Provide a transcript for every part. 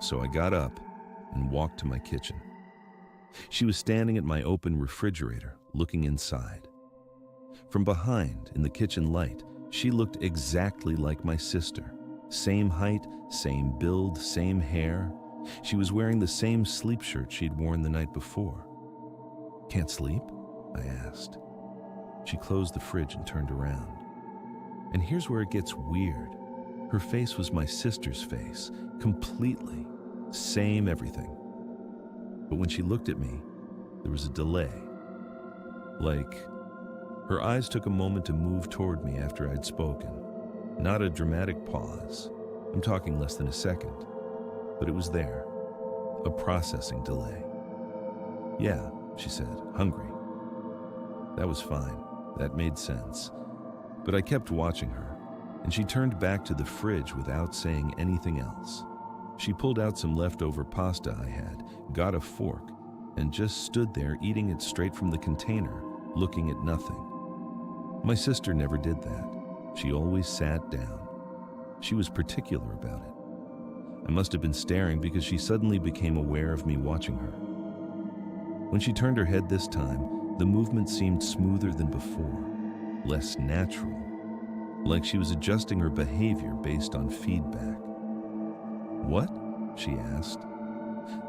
So I got up and walked to my kitchen. She was standing at my open refrigerator, looking inside. From behind, in the kitchen light, she looked exactly like my sister. Same height, same build, same hair. She was wearing the same sleep shirt she'd worn the night before. "Can't sleep?" I asked. She closed the fridge and turned around. And here's where it gets weird. Her face was my sister's face, completely. Same everything. But when she looked at me, there was a delay. Like, her eyes took a moment to move toward me after I'd spoken. Not a dramatic pause. I'm talking less than a second. But it was there. A processing delay. "Yeah," she said, "hungry." That was fine. That made sense. But I kept watching her, and she turned back to the fridge without saying anything else. She pulled out some leftover pasta I had, got a fork, and just stood there eating it straight from the container, looking at nothing. My sister never did that. She always sat down. She was particular about it. I must have been staring because she suddenly became aware of me watching her. When she turned her head this time, the movement seemed smoother than before, less natural, like she was adjusting her behavior based on feedback. "What?" she asked.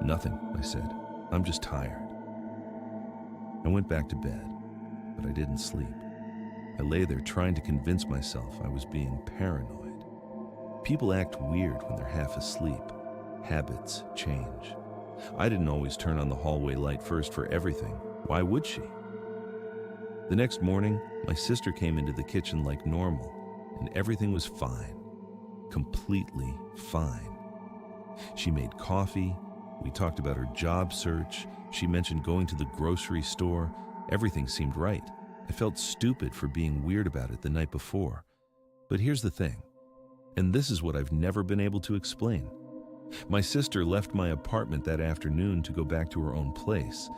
"Nothing," I said. "I'm just tired." I went back to bed, but I didn't sleep. I lay there trying to convince myself I was being paranoid. People act weird when they're half asleep. Habits change. I didn't always turn on the hallway light first for everything. Why would she? The next morning, my sister came into the kitchen like normal, and everything was fine. Completely fine. She made coffee. We talked about her job search. She mentioned going to the grocery store. Everything seemed right. I felt stupid for being weird about it the night before. But here's the thing, and this is what I've never been able to explain. My sister left my apartment that afternoon to go back to her own place,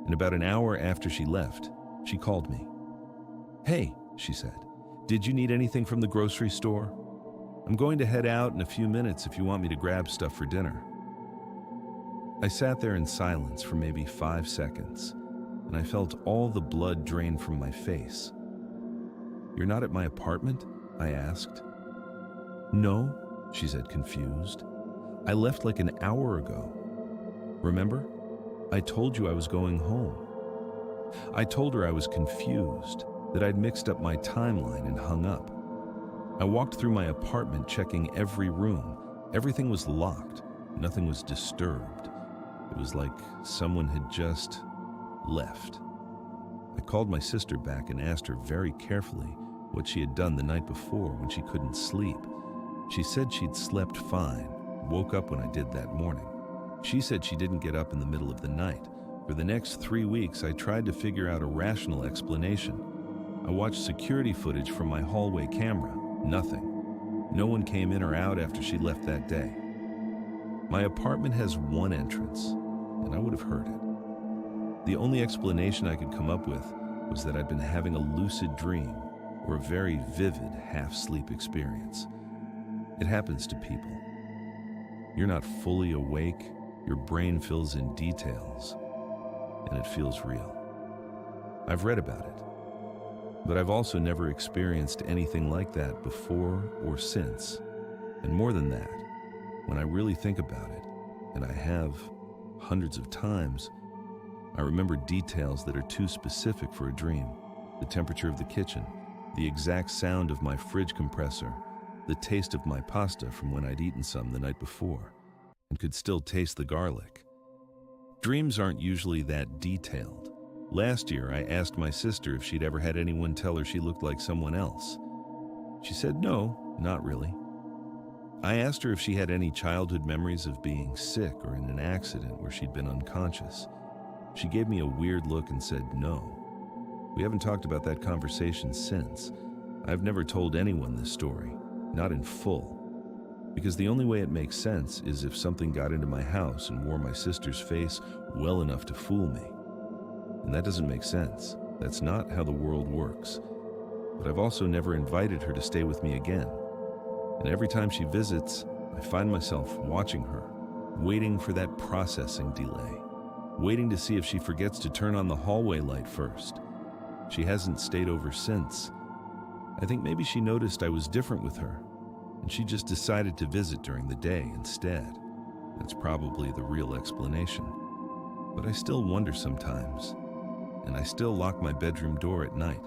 and about an hour after she left, she called me. "Hey," she said, "did you need anything from the grocery store? I'm going to head out in a few minutes if you want me to grab stuff for dinner." I sat there in silence for maybe 5 seconds, and I felt all the blood drain from my face. "You're not at my apartment?" I asked. "No," she said, confused. "I left like an hour ago. Remember? I told you I was going home." I told her I was confused, that I'd mixed up my timeline and hung up. I walked through my apartment checking every room. Everything was locked. Nothing was disturbed. It was like someone had just left. I called my sister back and asked her very carefully what she had done the night before when she couldn't sleep. She said she'd slept fine, woke up when I did that morning. She said she didn't get up in the middle of the night. For the next 3 weeks, I tried to figure out a rational explanation. I watched security footage from my hallway camera. Nothing. No one came in or out after she left that day. My apartment has one entrance, and I would have heard it. The only explanation I could come up with was that I'd been having a lucid dream or a very vivid half-sleep experience. It happens to people. You're not fully awake, your brain fills in details, and it feels real. I've read about it, but I've also never experienced anything like that before or since. And more than that, when I really think about it, and I have hundreds of times, I remember details that are too specific for a dream. The temperature of the kitchen, the exact sound of my fridge compressor, the taste of my pasta from when I'd eaten some the night before, and could still taste the garlic. Dreams aren't usually that detailed. Last year, I asked my sister if she'd ever had anyone tell her she looked like someone else. She said no, not really. I asked her if she had any childhood memories of being sick or in an accident where she'd been unconscious. She gave me a weird look and said no. We haven't talked about that conversation since. I've never told anyone this story, not in full, because the only way it makes sense is if something got into my house and wore my sister's face well enough to fool me. And that doesn't make sense. That's not how the world works. But I've also never invited her to stay with me again. And every time she visits, I find myself watching her, waiting for that processing delay, waiting to see if she forgets to turn on the hallway light first. She hasn't stayed over since. I think maybe she noticed I was different with her, and she just decided to visit during the day instead. That's probably the real explanation. But I still wonder sometimes, and I still lock my bedroom door at night.